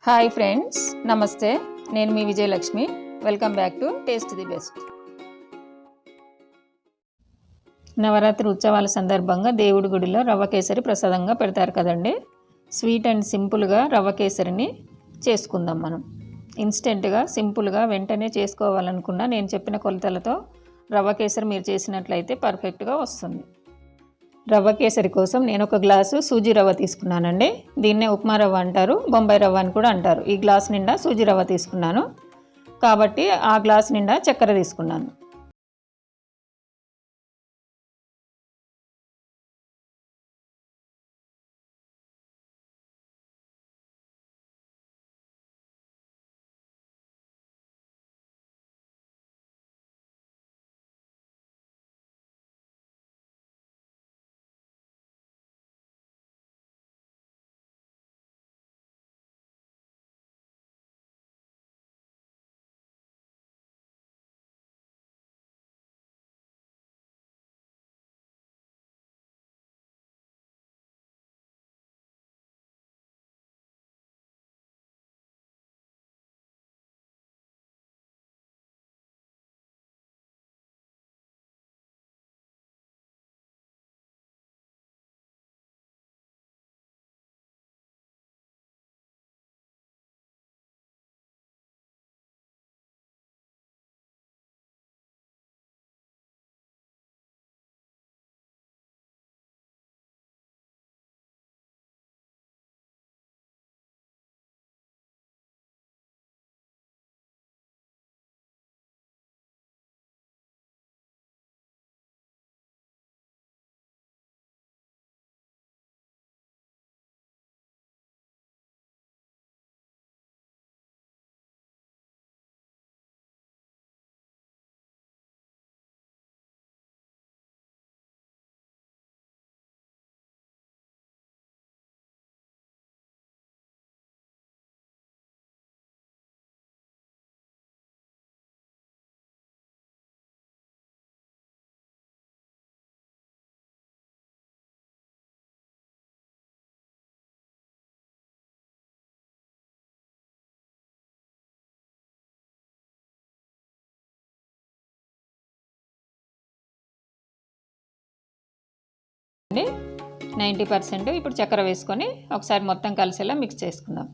Hi friends, నమస్తే. నేను మీ Vijayalakshmi. Welcome back to taste the best. Navaratri ఉత్సవాల సందర్భంగా దేవుడి గుడిలో రవ్వ కేసరి ప్రసాదంగా పెడతారు కదండి. స్వీట్ అండ్ సింపుల్గా రవ్వ కేసరిని చేసుకుందాం. మనం ఇన్స్టెంట్గా సింపుల్గా వెంటనే చేసుకోవాలనుకున్నా నేను చెప్పిన కొలతలతో రవ్వ కేసరి మీరు చేసినట్లయితే పర్ఫెక్ట్గా వస్తుంది. రవ్వ కేసరి కోసం నేను ఒక గ్లాసు సూజీ రవ్వ తీసుకున్నానండి. దీన్నే ఉప్మా రవ్వ అంటారు, బొంబాయి రవ్వ అని కూడా అంటారు. ఈ గ్లాస్ నిండా సూజీ రవ్వ తీసుకున్నాను కాబట్టి ఆ గ్లాస్ నిండా చక్కెర తీసుకున్నాను. అండి 90% ఇప్పుడు చక్కెర వేసుకొని ఒకసారి మొత్తం కలిసేలా మిక్స్ చేసుకుందాం.